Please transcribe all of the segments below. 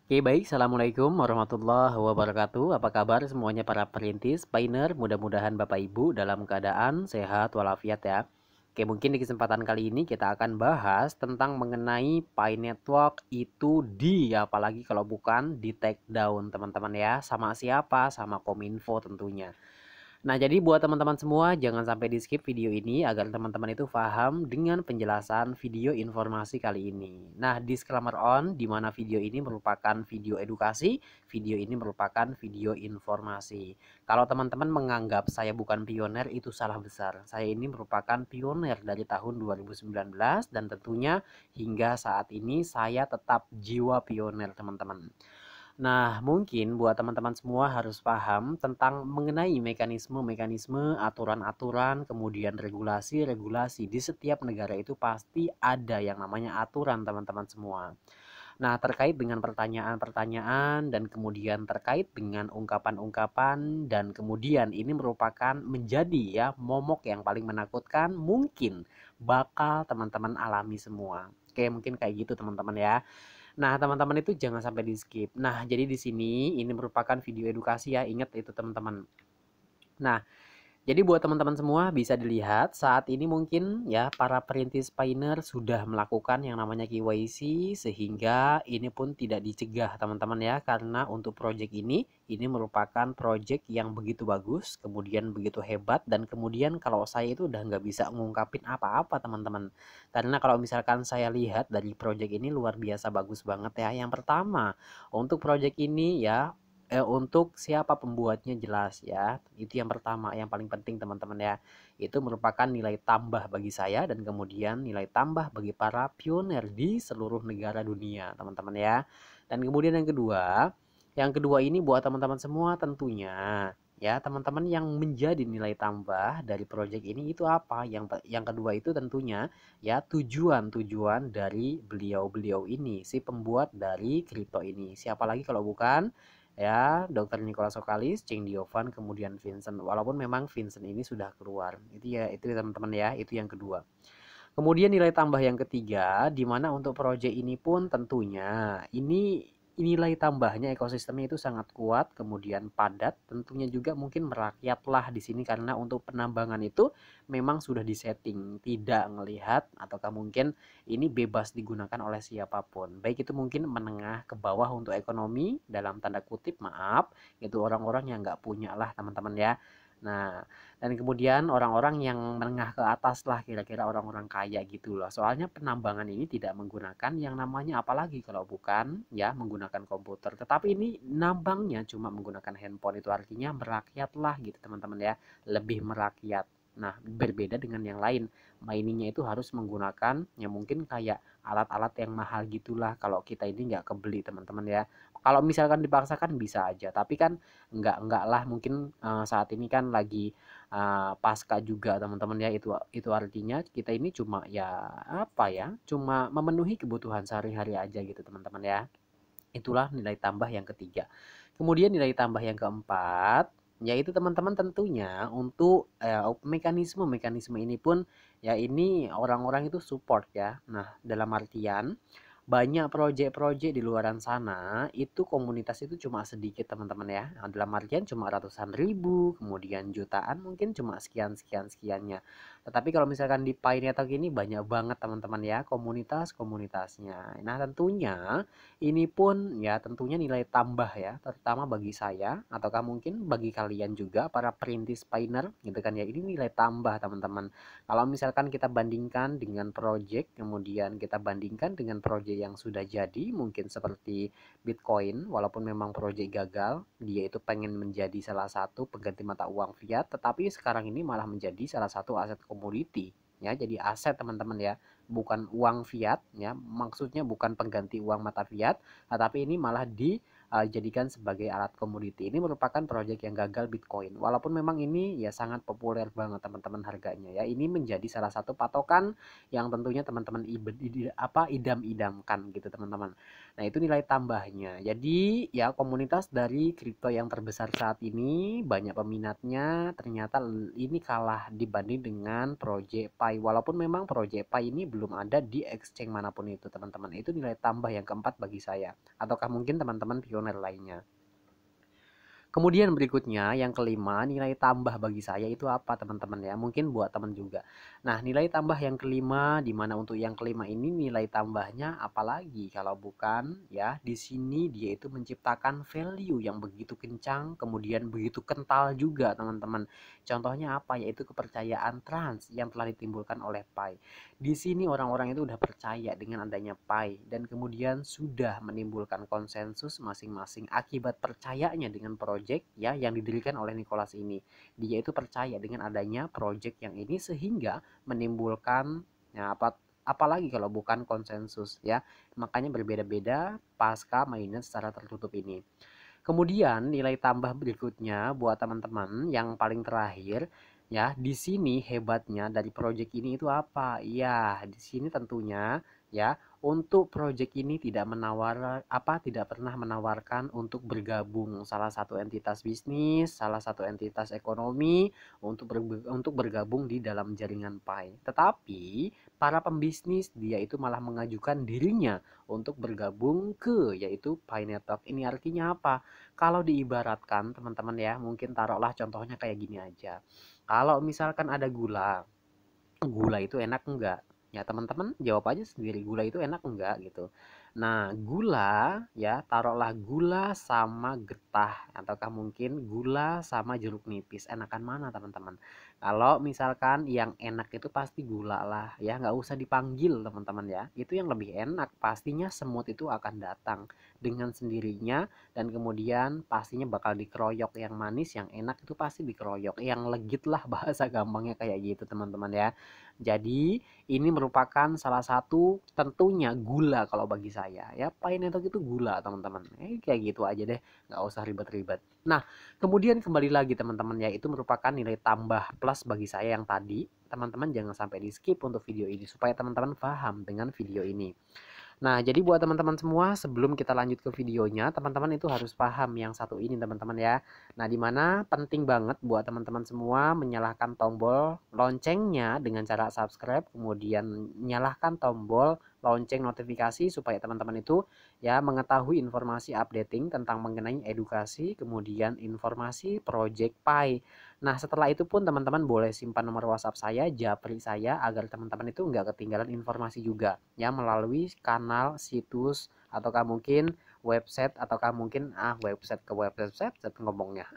Oke, baik. Assalamualaikum warahmatullahi wabarakatuh. Apa kabar semuanya para perintis, pioneer? Mudah-mudahan Bapak Ibu dalam keadaan sehat walafiat ya. Oke, mungkin di kesempatan kali ini kita akan bahas tentang mengenai Pi Network itu apalagi kalau bukan di take down teman-teman ya. Sama siapa? Sama Kominfo tentunya. Nah, jadi buat teman-teman semua, jangan sampai di skip video ini agar teman-teman itu paham dengan penjelasan video informasi kali ini. Nah, disclaimer on, di mana video ini merupakan video edukasi, video ini merupakan video informasi. Kalau teman-teman menganggap saya bukan pioner, itu salah besar. Saya ini merupakan pioner dari tahun 2019 dan tentunya hingga saat ini saya tetap jiwa pioner, teman-teman. Nah, mungkin buat teman-teman semua harus paham tentang mengenai mekanisme-mekanisme, aturan-aturan, kemudian regulasi-regulasi. Di setiap negara itu pasti ada yang namanya aturan, teman-teman semua. Nah, terkait dengan pertanyaan-pertanyaan dan kemudian terkait dengan ungkapan-ungkapan dan kemudian ini merupakan menjadi ya momok yang paling menakutkan mungkin bakal teman-teman alami semua. Oke, mungkin kayak gitu teman-teman ya. Nah, teman-teman itu jangan sampai di skip. Nah, jadi di sini ini merupakan video edukasi ya, ingat itu teman-teman. Nah, jadi buat teman-teman semua bisa dilihat saat ini mungkin ya para perintis pioneer sudah melakukan yang namanya KYC sehingga ini pun tidak dicegah teman-teman ya, karena untuk project ini merupakan project yang begitu bagus, kemudian begitu hebat, dan kemudian kalau saya itu udah nggak bisa ngungkapin apa-apa teman-teman, karena kalau misalkan saya lihat dari project ini luar biasa bagus banget ya. Yang pertama, untuk project ini ya, untuk siapa pembuatnya jelas ya. Itu yang pertama, yang paling penting teman-teman ya. Itu merupakan nilai tambah bagi saya dan kemudian nilai tambah bagi para pionir di seluruh negara dunia, teman-teman ya. Dan kemudian yang kedua ini buat teman-teman semua tentunya ya, teman-teman yang menjadi nilai tambah dari proyek ini itu apa? Yang kedua itu tentunya ya tujuan-tujuan dari beliau-beliau ini, si pembuat dari kripto ini. Siapa lagi kalau bukan ya Dr. Nicholas Sokalis, Cheng Diovan, kemudian Vincent. Walaupun memang Vincent ini sudah keluar. Itu ya, itu teman-teman ya, itu yang kedua. Kemudian nilai tambah yang ketiga, di mana untuk proyek ini pun tentunya ini nilai tambahnya ekosistemnya itu sangat kuat, kemudian padat, tentunya juga mungkin merakyatlah di sini karena untuk penambangan itu memang sudah disetting, tidak melihat ataukah mungkin ini bebas digunakan oleh siapapun. Baik itu mungkin menengah ke bawah untuk ekonomi dalam tanda kutip, maaf, itu orang-orang yang nggak punya lah teman-teman ya. Nah, dan kemudian orang-orang yang menengah ke atas lah, kira-kira orang-orang kaya gitu loh. Soalnya penambangan ini tidak menggunakan yang namanya apalagi kalau bukan ya menggunakan komputer. Tetapi ini nambangnya cuma menggunakan handphone, itu artinya merakyat lah gitu teman-teman ya. Lebih merakyat. Nah, berbeda dengan yang lain. Miningnya itu harus menggunakan yang mungkin kayak alat-alat yang mahal gitulah. Kalau kita ini nggak kebeli teman-teman ya. Kalau misalkan dipaksakan bisa aja. Tapi kan nggak lah, mungkin saat ini kan lagi pasca juga teman-teman ya. Itu artinya kita ini cuma ya apa ya, cuma memenuhi kebutuhan sehari-hari aja gitu teman-teman ya. Itulah nilai tambah yang ketiga. Kemudian nilai tambah yang keempat yaitu teman-teman tentunya untuk mekanisme-mekanisme ini pun ya, ini orang-orang itu support ya. Nah, dalam artian banyak proyek-proyek di luaran sana itu komunitas itu cuma sedikit teman-teman ya. Nah, dalam artian cuma ratusan ribu, kemudian jutaan, mungkin cuma sekian sekian sekiannya. Tetapi kalau misalkan di Pi Network ini banyak banget teman-teman ya komunitas-komunitasnya. Nah, tentunya ini pun ya tentunya nilai tambah ya, terutama bagi saya ataukah mungkin bagi kalian juga para perintis pioneer gitu kan ya. Ini nilai tambah teman-teman. Kalau misalkan kita bandingkan dengan project, kemudian kita bandingkan dengan project yang sudah jadi, mungkin seperti Bitcoin, walaupun memang project gagal, dia itu pengen menjadi salah satu pengganti mata uang fiat, tetapi sekarang ini malah menjadi salah satu aset komoditi. Ya, jadi aset teman-teman ya, bukan uang fiat ya, maksudnya bukan pengganti uang mata fiat, tetapi ini malah jadikan sebagai alat komoditi. Ini merupakan proyek yang gagal Bitcoin. Walaupun memang ini ya sangat populer banget teman-teman harganya ya. Ini menjadi salah satu patokan yang tentunya teman-teman idam-idamkan gitu teman-teman. Nah, itu nilai tambahnya. Jadi, ya komunitas dari kripto yang terbesar saat ini banyak peminatnya, ternyata ini kalah dibanding dengan Project Pi. Walaupun memang Project Pi ini belum ada di exchange manapun itu, teman-teman. Itu nilai tambah yang keempat bagi saya. Ataukah mungkin teman-teman pioner lainnya. Kemudian berikutnya yang kelima, nilai tambah bagi saya itu apa teman-teman ya? Mungkin buat teman juga. Nah, nilai tambah yang kelima, di mana untuk yang kelima ini nilai tambahnya apalagi kalau bukan ya di sini dia itu menciptakan value yang begitu kencang, kemudian begitu kental juga teman-teman. Contohnya apa? Yaitu kepercayaan trans yang telah ditimbulkan oleh Pi. Di sini orang-orang itu udah percaya dengan adanya Pi dan kemudian sudah menimbulkan konsensus masing-masing akibat percayanya dengan project ya yang didirikan oleh Nicholas ini. Dia itu percaya dengan adanya project yang ini sehingga menimbulkan ya apalagi kalau bukan konsensus ya. Makanya berbeda-beda pasca mainan secara tertutup ini. Kemudian nilai tambah berikutnya buat teman-teman yang paling terakhir ya, di sini hebatnya dari project ini itu apa? Ya, di sini tentunya ya untuk project ini tidak pernah menawarkan untuk bergabung salah satu entitas bisnis, salah satu entitas ekonomi untuk bergabung di dalam jaringan Pi. Tetapi para pembisnis dia itu malah mengajukan dirinya untuk bergabung ke yaitu Pi Network. Ini artinya apa? Kalau diibaratkan teman-teman ya, mungkin taruhlah contohnya kayak gini aja. Kalau misalkan ada gula, gula itu enak enggak? Ya teman-teman jawab aja sendiri, gula itu enak enggak gitu. Nah, gula ya taruhlah gula sama getah ataukah mungkin gula sama jeruk nipis. Enakan mana teman-teman? Kalau misalkan yang enak itu pasti gula lah ya, nggak usah dipanggil teman-teman ya. Itu yang lebih enak, pastinya semut itu akan datang dengan sendirinya dan kemudian pastinya bakal dikeroyok. Yang manis, yang enak itu pasti dikeroyok. Yang legit lah bahasa gampangnya kayak gitu teman-teman ya. Jadi ini merupakan salah satu tentunya gula kalau bagi saya ya. Pineapple itu gula teman-teman. Kayak gitu aja deh, nggak usah ribet-ribet. Nah, kemudian kembali lagi teman-teman ya, itu merupakan nilai tambah plus bagi saya yang tadi. Teman-teman jangan sampai di skip untuk video ini supaya teman-teman paham dengan video ini. Nah, jadi buat teman-teman semua, sebelum kita lanjut ke videonya, teman-teman itu harus paham yang satu ini teman-teman ya. Nah, dimana penting banget buat teman-teman semua menyalakan tombol loncengnya dengan cara subscribe, kemudian nyalakan tombol lonceng notifikasi supaya teman-teman itu ya mengetahui informasi updating tentang mengenai edukasi, kemudian informasi Project Pi. Nah, setelah itu pun teman-teman boleh simpan nomor WhatsApp saya, japri saya agar teman-teman itu nggak ketinggalan informasi juga ya melalui kanal, situs, ataukah mungkin website, ataukah mungkin website ngomongnya.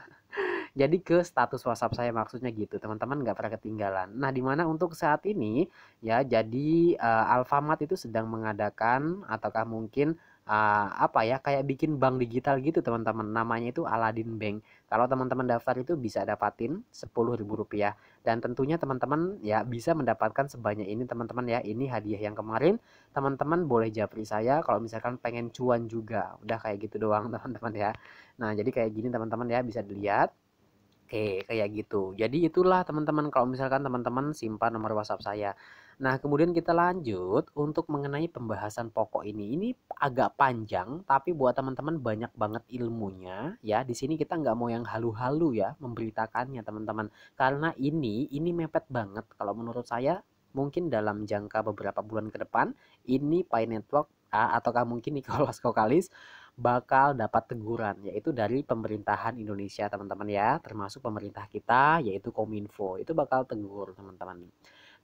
Jadi ke status WhatsApp saya maksudnya gitu, teman-teman nggak pernah ketinggalan. Nah, dimana untuk saat ini ya, jadi Alfamart itu sedang mengadakan ataukah mungkin apa ya kayak bikin bank digital gitu teman-teman. Namanya itu Aladin Bank. Kalau teman-teman daftar itu bisa dapatin Rp10.000 dan tentunya teman-teman ya bisa mendapatkan sebanyak ini teman-teman ya. Ini hadiah yang kemarin. Teman-teman boleh japri saya kalau misalkan pengen cuan juga. Udah kayak gitu doang teman-teman ya. Nah, jadi kayak gini teman-teman ya, bisa dilihat. Oke, kayak gitu. Jadi itulah teman-teman kalau misalkan teman-teman simpan nomor WhatsApp saya. Nah, kemudian kita lanjut untuk mengenai pembahasan pokok ini. Ini agak panjang, tapi buat teman-teman banyak banget ilmunya ya. Di sini kita nggak mau yang halu-halu ya memberitakannya teman-teman. Karena ini mepet banget kalau menurut saya. Mungkin dalam jangka beberapa bulan ke depan, ini Pi Network ataukah mungkin Nicholas Kokalis bakal dapat teguran yaitu dari pemerintahan Indonesia teman-teman ya, termasuk pemerintah kita yaitu Kominfo. Itu bakal tegur teman-teman.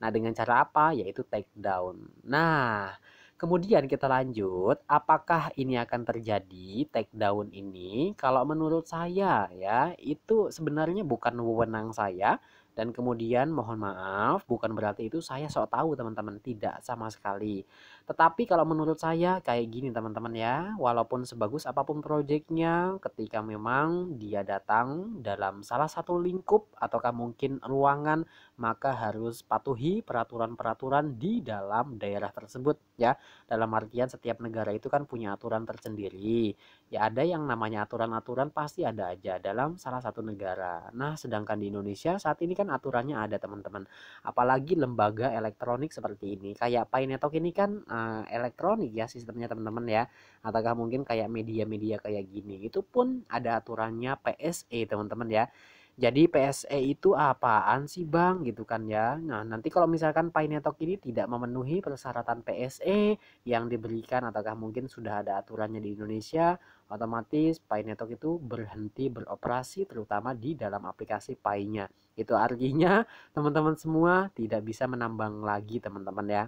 Nah, dengan cara apa? Yaitu take down. Nah, kemudian kita lanjut, apakah ini akan terjadi take down ini? Kalau menurut saya ya, itu sebenarnya bukan wewenang saya dan kemudian mohon maaf, bukan berarti itu saya sok tahu teman-teman, tidak sama sekali. Tetapi kalau menurut saya kayak gini teman-teman ya, walaupun sebagus apapun proyeknya, ketika memang dia datang dalam salah satu lingkup ataukah mungkin ruangan, maka harus patuhi peraturan-peraturan di dalam daerah tersebut ya. Dalam artian setiap negara itu kan punya aturan tersendiri. Ya ada yang namanya aturan-aturan pasti ada aja dalam salah satu negara. Nah, sedangkan di Indonesia saat ini kan aturannya ada teman-teman. Apalagi lembaga elektronik seperti ini. Kayak Painetok ini kan elektronik ya sistemnya teman-teman ya. Ataukah mungkin kayak media-media kayak gini. Itu pun ada aturannya PSE teman-teman ya. Jadi PSE itu apaan sih Bang gitu kan ya. Nah, nanti kalau misalkan Painetok ini tidak memenuhi persyaratan PSE yang diberikan ataukah mungkin sudah ada aturannya di Indonesia, otomatis Painetok itu berhenti beroperasi terutama di dalam aplikasi Pai-nya. Itu artinya teman-teman semua tidak bisa menambang lagi teman-teman ya.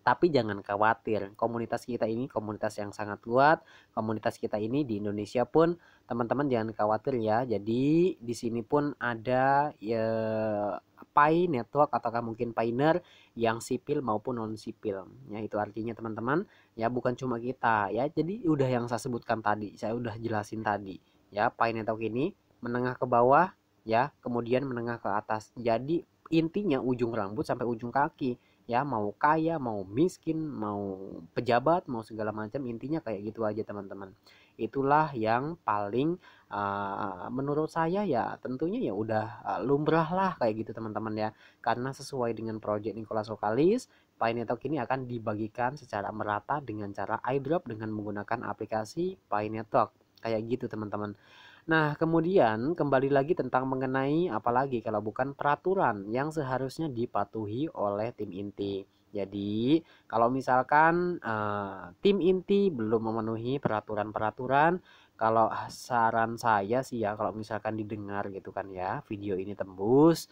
Tapi jangan khawatir, komunitas kita ini komunitas yang sangat kuat. Komunitas kita ini di Indonesia pun teman-teman jangan khawatir ya. Jadi di sini pun ada ya Pi network ataukah mungkin Pioneer yang sipil maupun non sipil. Ya itu artinya teman-teman ya bukan cuma kita ya. Jadi udah yang saya sebutkan tadi, saya udah jelasin tadi. Ya Pi network ini menengah ke bawah ya, kemudian menengah ke atas. Jadi intinya ujung rambut sampai ujung kaki ya, mau kaya mau miskin mau pejabat mau segala macam, intinya kayak gitu aja teman-teman. Itulah yang paling menurut saya ya tentunya ya udah lumrah lah kayak gitu teman-teman ya, karena sesuai dengan proyek Nicholas Okalis, Pi Network ini akan dibagikan secara merata dengan cara airdrop dengan menggunakan aplikasi Pi Network kayak gitu teman-teman. Nah, kemudian kembali lagi tentang mengenai apalagi kalau bukan peraturan yang seharusnya dipatuhi oleh tim inti. Jadi, kalau misalkan tim inti belum memenuhi peraturan-peraturan, kalau saran saya sih ya, kalau misalkan didengar gitu kan ya, video ini tembus,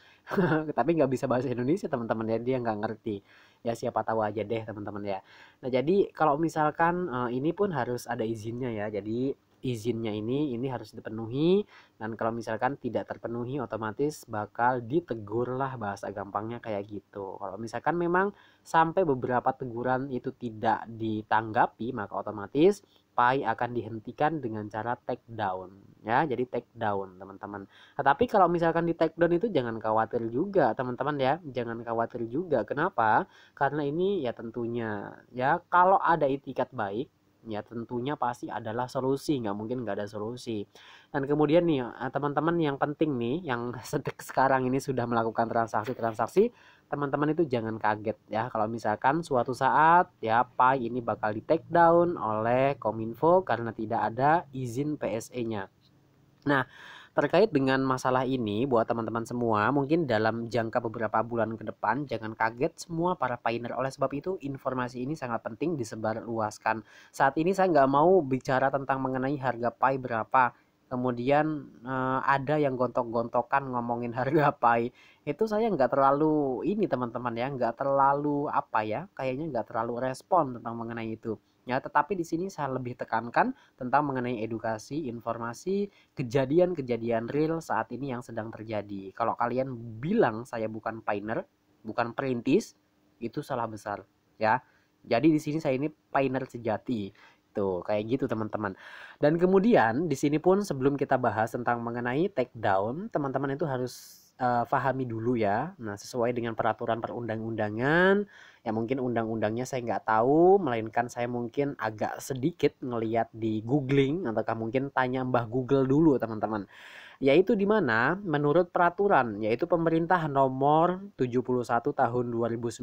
tapi nggak bisa bahasa Indonesia teman-teman ya, dia nggak ngerti. Ya siapa tahu aja deh teman-teman ya. Nah, jadi kalau misalkan ini pun harus ada izinnya ya. Jadi izinnya ini harus dipenuhi, dan kalau misalkan tidak terpenuhi otomatis bakal ditegur lah, bahasa gampangnya kayak gitu. Kalau misalkan memang sampai beberapa teguran itu tidak ditanggapi, maka otomatis Pi akan dihentikan dengan cara take down ya. Jadi take down teman-teman. Tetapi kalau misalkan di take down itu jangan khawatir juga teman-teman ya, jangan khawatir juga. Kenapa? Karena ini ya tentunya ya kalau ada itikat baik ya tentunya pasti adalah solusi, nggak mungkin nggak ada solusi. Dan kemudian nih teman-teman yang penting nih yang sekarang ini sudah melakukan transaksi-transaksi, teman-teman itu jangan kaget ya kalau misalkan suatu saat ya Pi ini bakal di take down oleh Kominfo karena tidak ada izin PSE-nya. Nah, terkait dengan masalah ini buat teman-teman semua, mungkin dalam jangka beberapa bulan ke depan jangan kaget semua para pioneer. Oleh sebab itu informasi ini sangat penting disebar luaskan. Saat ini saya nggak mau bicara tentang mengenai harga Pi berapa. Kemudian ada yang gontok-gontokan ngomongin harga Pi. Itu saya nggak terlalu ini teman-teman ya, nggak terlalu apa ya, kayaknya nggak terlalu respon tentang mengenai itu. Ya, tetapi di sini saya lebih tekankan tentang mengenai edukasi, informasi, kejadian-kejadian real saat ini yang sedang terjadi. Kalau kalian bilang saya bukan pioneer, bukan perintis, itu salah besar ya. Jadi di sini saya ini pioneer sejati. Tuh, kayak gitu teman-teman. Dan kemudian di sini pun sebelum kita bahas tentang mengenai take down, teman-teman itu harus pahami dulu ya. Nah, sesuai dengan peraturan perundang-undangan, ya mungkin undang-undangnya saya nggak tahu, melainkan saya mungkin agak sedikit ngeliat di googling ataukah mungkin tanya Mbah Google dulu teman-teman. Yaitu di mana menurut peraturan yaitu pemerintah nomor 71 tahun 2019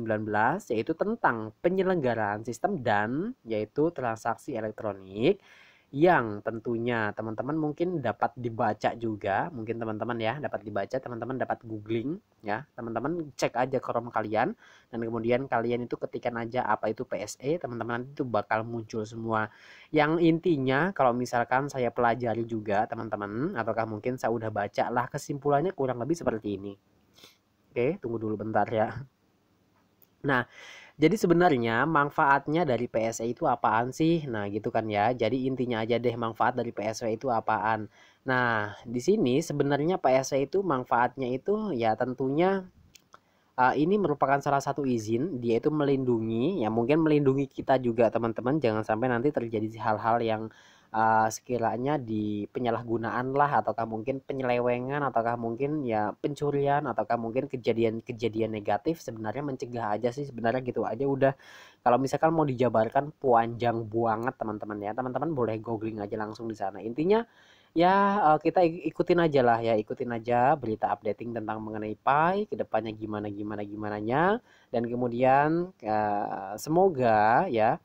yaitu tentang penyelenggaraan sistem dan yaitu transaksi elektronik, yang tentunya teman-teman mungkin dapat dibaca juga, mungkin teman-teman ya dapat dibaca, teman-teman dapat googling ya, teman-teman cek aja Chrome kalian dan kemudian kalian itu ketikkan aja apa itu PSE, teman-teman itu bakal muncul semua. Yang intinya kalau misalkan saya pelajari juga teman-teman, ataukah mungkin saya udah baca lah, kesimpulannya kurang lebih seperti ini. Oke, tunggu dulu bentar ya. Nah, jadi sebenarnya manfaatnya dari PSE itu apaan sih? Nah, gitu kan ya. Jadi intinya aja deh manfaat dari PSE itu apaan. Nah, di sini sebenarnya PSE itu manfaatnya itu ya tentunya Ini merupakan salah satu izin, dia itu melindungi, ya mungkin melindungi kita juga teman-teman, jangan sampai nanti terjadi hal-hal yang sekiranya di penyalahgunaan lah, ataukah mungkin penyelewengan, ataukah mungkin ya pencurian, ataukah mungkin kejadian-kejadian negatif. Sebenarnya mencegah aja sih, sebenarnya gitu aja udah. Kalau misalkan mau dijabarkan panjang banget teman-teman ya, teman-teman boleh googling aja langsung di sana. Intinya ya kita ikutin aja lah ya, ikutin aja berita updating tentang mengenai Pi kedepannya gimana gimana gimananya. Dan kemudian semoga ya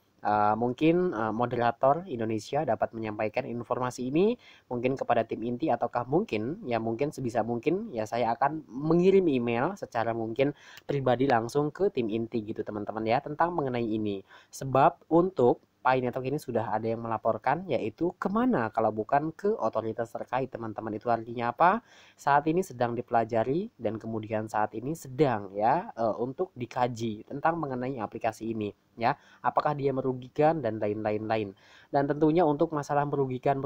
mungkin moderator Indonesia dapat menyampaikan informasi ini mungkin kepada tim inti, ataukah mungkin ya mungkin sebisa mungkin ya saya akan mengirim email secara mungkin pribadi langsung ke tim inti gitu teman-teman ya, tentang mengenai ini. Sebab untuk Pi Network ini sudah ada yang melaporkan, yaitu kemana kalau bukan ke otoritas terkait teman-teman. Itu artinya apa? Saat ini sedang dipelajari dan kemudian saat ini sedang ya untuk dikaji tentang mengenai aplikasi ini ya, apakah dia merugikan dan lain-lain. Dan tentunya untuk masalah merugikan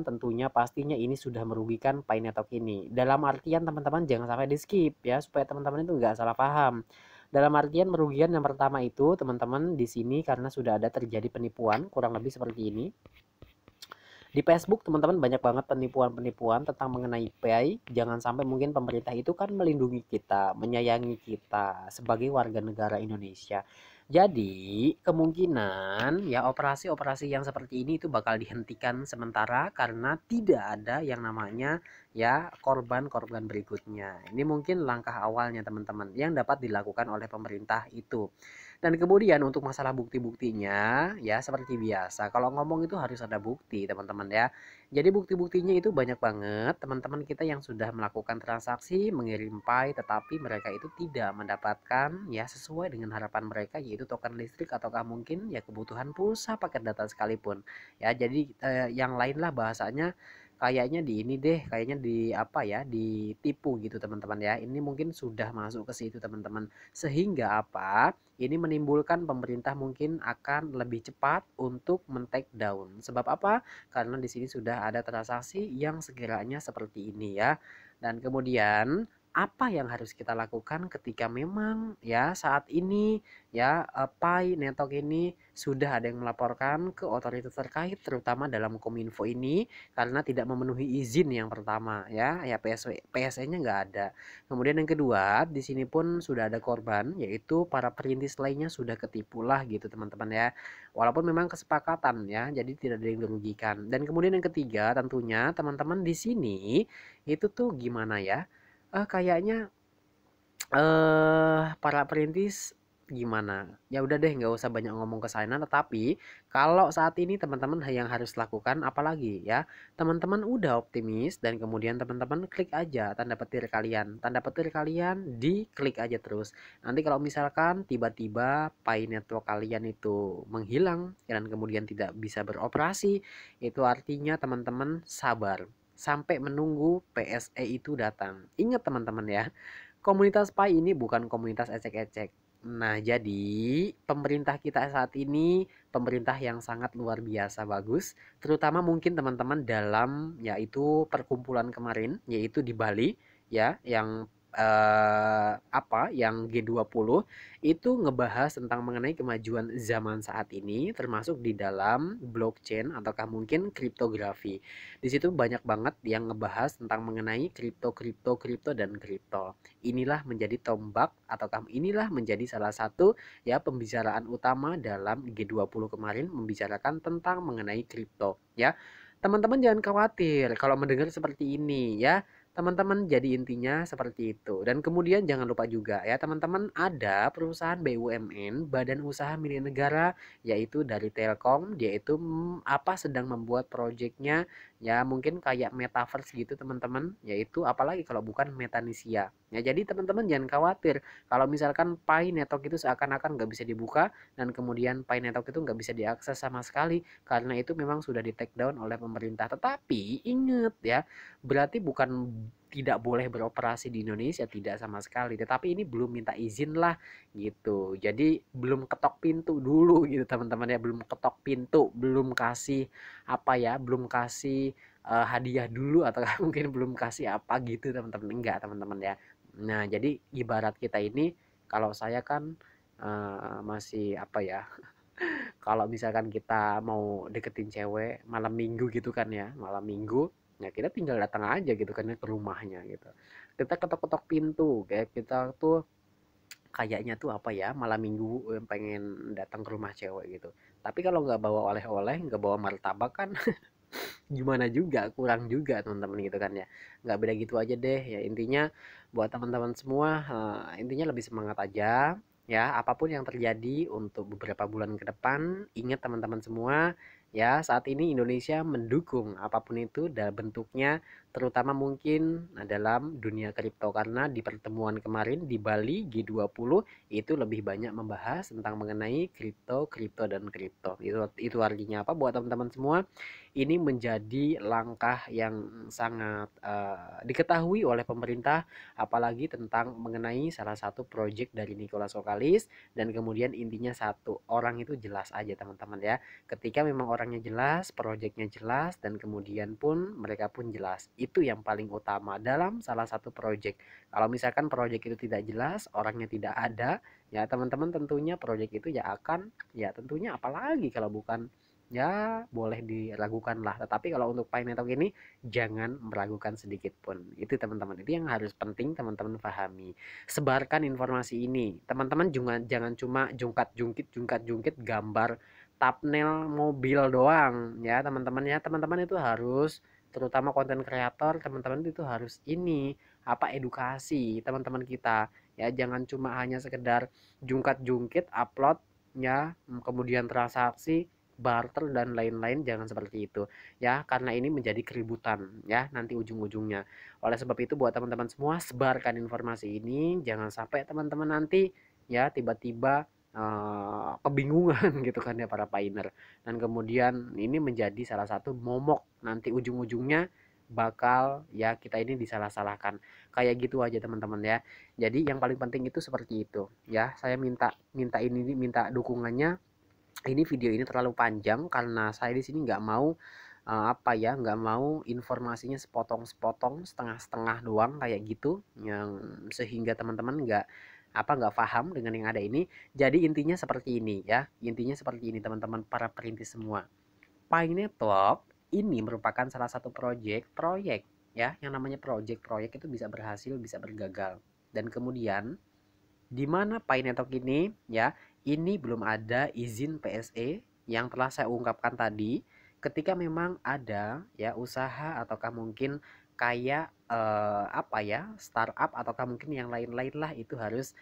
tentunya pastinya ini sudah merugikan Pi Network ini. Dalam artian teman-teman jangan sampai di skip ya, supaya teman-teman itu nggak salah paham. Dalam artian merugikan yang pertama itu teman-teman di sini karena sudah ada terjadi penipuan kurang lebih seperti ini. Di Facebook teman-teman banyak banget penipuan-penipuan tentang mengenai PI. Jangan sampai mungkin pemerintah itu kan melindungi kita, menyayangi kita sebagai warga negara Indonesia. Jadi kemungkinan ya operasi-operasi yang seperti ini itu bakal dihentikan sementara karena tidak ada yang namanya ya korban-korban berikutnya. Ini mungkin langkah awalnya teman-teman yang dapat dilakukan oleh pemerintah itu. Dan kemudian untuk masalah bukti-buktinya ya seperti biasa. Kalau ngomong itu harus ada bukti teman-teman ya. Jadi bukti-buktinya itu banyak banget teman-teman kita yang sudah melakukan transaksi mengirim Pi tetapi mereka itu tidak mendapatkan ya sesuai dengan harapan mereka, yaitu token listrik ataukah mungkin ya kebutuhan pulsa paket data sekalipun. Ya jadi yang lain lah bahasanya kayaknya di ini deh, kayaknya di apa ya, ditipu gitu teman-teman ya. Ini mungkin sudah masuk ke situ teman-teman. Sehingga apa? Ini menimbulkan pemerintah mungkin akan lebih cepat untuk men-take down. Sebab apa? Karena di sini sudah ada transaksi yang sekiranya seperti ini ya. Dan kemudian apa yang harus kita lakukan ketika memang ya saat ini ya Pi Network ini sudah ada yang melaporkan ke otoritas terkait terutama dalam Kominfo ini karena tidak memenuhi izin yang pertama ya PSE-nya nggak ada. Kemudian yang kedua, di sini pun sudah ada korban, yaitu para perintis lainnya sudah ketipu lah gitu teman-teman ya. Walaupun memang kesepakatan ya, jadi tidak ada yang dirugikan. Dan kemudian yang ketiga, tentunya teman-teman di sini itu tuh gimana ya? Kayaknya para perintis gimana? Ya udah deh nggak usah banyak ngomong ke sana, tetapi kalau saat ini teman-teman yang harus lakukan apalagi ya, teman-teman udah optimis dan kemudian teman-teman klik aja tanda petir kalian. Tanda petir kalian diklik aja terus. Nanti kalau misalkan tiba-tiba Pi network kalian itu menghilang dan kemudian tidak bisa beroperasi, itu artinya teman-teman sabar sampai menunggu PSE itu datang. Ingat teman-teman ya, komunitas Pi ini bukan komunitas ecek-ecek. Nah, jadi pemerintah kita saat ini pemerintah yang sangat luar biasa bagus, terutama mungkin teman-teman dalam yaitu perkumpulan kemarin yaitu di Bali ya, yang yang G20 itu ngebahas tentang mengenai kemajuan zaman saat ini termasuk di dalam blockchain ataukah mungkin kriptografi. Di situ banyak banget yang ngebahas tentang mengenai kripto dan kripto. Inilah menjadi tombak ataukah inilah menjadi salah satu ya pembicaraan utama dalam G20 kemarin membicarakan tentang mengenai kripto ya. Teman-teman jangan khawatir kalau mendengar seperti ini ya. Teman-teman jadi intinya seperti itu. Dan kemudian jangan lupa juga ya teman-teman, ada perusahaan BUMN Badan Usaha Milik Negara yaitu dari Telkom, dia itu sedang membuat proyeknya ya mungkin kayak metaverse gitu teman-teman, yaitu apalagi kalau bukan Metanesia ya. Jadi teman-teman jangan khawatir kalau misalkan Pi Network itu seakan-akan nggak bisa dibuka dan kemudian Pi Network itu nggak bisa diakses sama sekali karena itu memang sudah di take down oleh pemerintah. Tetapi ingat ya, berarti bukan tidak boleh beroperasi di Indonesia, tidak sama sekali, tetapi ini belum minta izin lah gitu. Jadi belum ketok pintu dulu gitu teman-teman ya, belum ketok pintu, belum kasih belum kasih hadiah dulu atau mungkin belum kasih apa gitu teman-teman, enggak teman-teman ya. Nah jadi ibarat kita ini Kalau saya kan masih apa ya, kalau misalkan kita mau deketin cewek malam minggu gitu kan ya, malam minggu, ya kita tinggal datang aja gitu kan ya ke rumahnya gitu. Kita ketok-ketok pintu, kayak kita tuh kayaknya tuh apa ya, malam minggu pengen datang ke rumah cewek gitu. Tapi kalau nggak bawa oleh-oleh, nggak bawa martabak kan gimana juga, kurang juga teman-teman gitu kan ya. Nggak beda gitu aja deh ya, intinya buat teman-teman semua, intinya lebih semangat aja ya, apapun yang terjadi untuk beberapa bulan ke depan. Ingat teman-teman semua ya, saat ini Indonesia mendukung apapun itu dalam bentuknya, terutama mungkin dalam dunia kripto, karena di pertemuan kemarin di Bali G20 itu lebih banyak membahas tentang mengenai kripto, kripto dan kripto. Itu artinya apa buat teman-teman semua? Ini menjadi langkah yang sangat diketahui oleh pemerintah, apalagi tentang mengenai salah satu proyek dari Nicholas Okalis. Dan kemudian intinya satu, orang itu jelas aja teman-teman ya. Ketika memang orangnya jelas, proyeknya jelas, dan kemudian pun mereka pun jelas. Itu yang paling utama dalam salah satu proyek. Kalau misalkan proyek itu tidak jelas, orangnya tidak ada, ya teman-teman tentunya proyek itu ya akan, ya tentunya apalagi kalau bukan, ya boleh diragukan lah. Tetapi kalau untuk Pi Network ini jangan meragukan sedikit pun. Itu teman-teman, itu yang harus penting teman-teman pahami. Sebarkan informasi ini teman-teman, jangan cuma jungkat jungkit gambar thumbnail mobil doang ya teman-teman ya. Teman-teman itu harus, terutama konten kreator, teman-teman itu harus ini apa, edukasi teman-teman kita ya. Jangan cuma hanya sekedar jungkat-jungkit upload ya, kemudian transaksi, barter dan lain-lain. Jangan seperti itu ya, karena ini menjadi keributan ya nanti ujung-ujungnya. Oleh sebab itu buat teman-teman semua, sebarkan informasi ini, jangan sampai teman-teman nanti ya tiba-tiba kebingungan gitu kan ya para pioneer, dan kemudian ini menjadi salah satu momok, nanti ujung-ujungnya bakal ya kita ini disalah-salahkan kayak gitu aja teman-teman ya. Jadi yang paling penting itu seperti itu ya. Saya minta minta ini minta dukungannya. Ini video ini terlalu panjang karena saya di sini nggak mau apa ya, nggak mau informasinya sepotong-sepotong, setengah-setengah doang kayak gitu, yang sehingga teman-teman nggak paham dengan yang ada ini. Jadi intinya seperti ini ya, intinya seperti ini teman-teman para perintis semua. Pi Network ini merupakan salah satu proyek ya, yang namanya proyek itu bisa berhasil, bisa bergagal. Dan kemudian di mana Pi Network ini ya, ini belum ada izin PSE yang telah saya ungkapkan tadi. Ketika memang ada ya usaha ataukah mungkin kayak apa ya, startup ataukah mungkin yang lain-lain lah, itu harus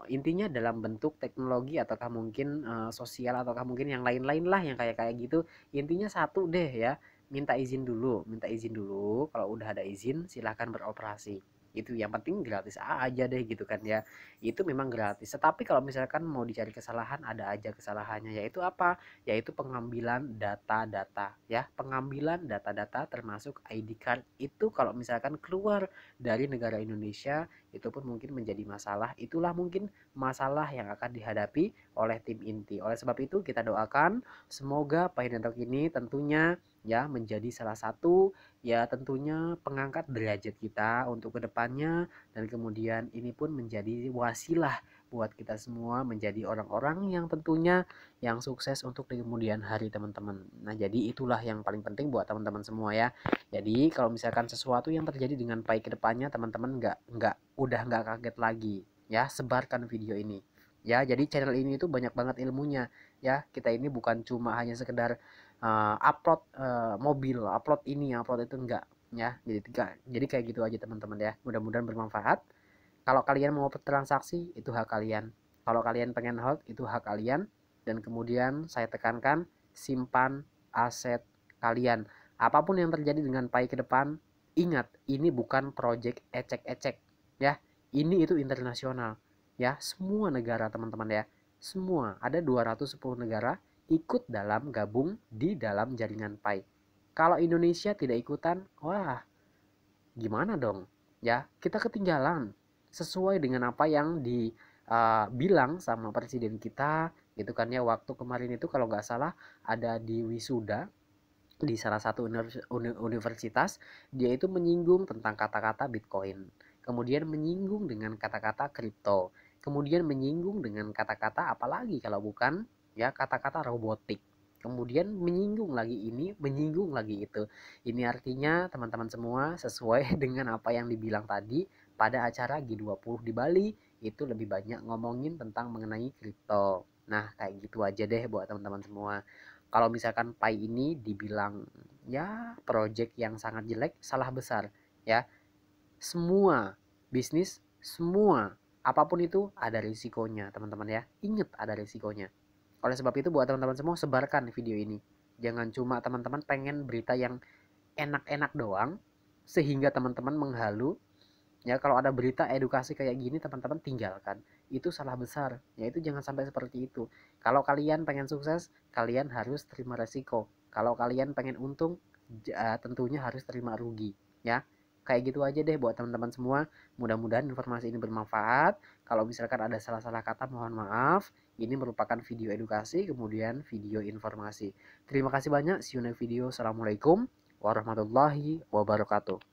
intinya dalam bentuk teknologi ataukah mungkin sosial ataukah mungkin yang lain-lain lah yang kayak kayak gitu. Intinya satu deh ya, minta izin dulu, minta izin dulu. Kalau udah ada izin silahkan beroperasi. Itu yang penting gratis aja deh gitu kan ya. Itu memang gratis. Tetapi kalau misalkan mau dicari kesalahan, ada aja kesalahannya, yaitu apa? Yaitu pengambilan data-data ya. Pengambilan data-data termasuk ID card itu kalau misalkan keluar dari negara Indonesia, itu pun mungkin menjadi masalah. Itulah mungkin masalah yang akan dihadapi oleh tim inti. Oleh sebab itu kita doakan semoga Pi Network ini tentunya ya menjadi salah satu ya tentunya pengangkat derajat kita untuk kedepannya. Dan kemudian ini pun menjadi wasilah buat kita semua menjadi orang-orang yang tentunya yang sukses untuk di kemudian hari teman-teman. Nah jadi itulah yang paling penting buat teman-teman semua ya. Jadi kalau misalkan sesuatu yang terjadi dengan baik kedepannya, teman-teman nggak kaget lagi ya. Sebarkan video ini ya. Jadi channel ini tuh banyak banget ilmunya ya. Kita ini bukan cuma hanya sekedar upload mobil, upload ini, upload itu, enggak ya. Jadi kayak gitu aja teman-teman ya. Mudah-mudahan bermanfaat. Kalau kalian mau transaksi itu hak kalian. Kalau kalian pengen hold itu hak kalian. Dan kemudian saya tekankan, simpan aset kalian. Apapun yang terjadi dengan Pi ke depan, ingat ini bukan project ecek-ecek ya. Ini itu internasional ya. Semua negara teman-teman ya. Semua ada 210 negara ikut dalam gabung di dalam jaringan Pi. Kalau Indonesia tidak ikutan, wah gimana dong? Ya, kita ketinggalan sesuai dengan apa yang dibilang sama presiden kita gitu kan ya. Waktu kemarin itu kalau nggak salah ada di wisuda di salah satu universitas, dia itu menyinggung tentang kata-kata Bitcoin, kemudian menyinggung dengan kata-kata kripto. kemudian menyinggung dengan kata-kata apalagi kalau bukan ya kata-kata robotik. Kemudian menyinggung lagi ini, menyinggung lagi itu. Ini artinya teman-teman semua sesuai dengan apa yang dibilang tadi pada acara G20 di Bali, itu lebih banyak ngomongin tentang mengenai kripto. Nah, kayak gitu aja deh buat teman-teman semua. Kalau misalkan Pi ini dibilang ya project yang sangat jelek, salah besar ya. Semua bisnis, semua apapun itu ada risikonya, teman-teman ya. Ingat ada risikonya. Oleh sebab itu buat teman-teman semua sebarkan video ini. Jangan cuma teman-teman pengen berita yang enak-enak doang sehingga teman-teman menghalu. Ya kalau ada berita edukasi kayak gini teman-teman tinggalkan. Itu salah besar. Yaitu jangan sampai seperti itu. Kalau kalian pengen sukses, kalian harus terima resiko. Kalau kalian pengen untung, tentunya harus terima rugi, ya. Kayak gitu aja deh buat teman-teman semua. Mudah-mudahan informasi ini bermanfaat. Kalau misalkan ada salah-salah kata mohon maaf. Ini merupakan video edukasi kemudian video informasi. Terima kasih banyak. See you next video. Assalamualaikum warahmatullahi wabarakatuh.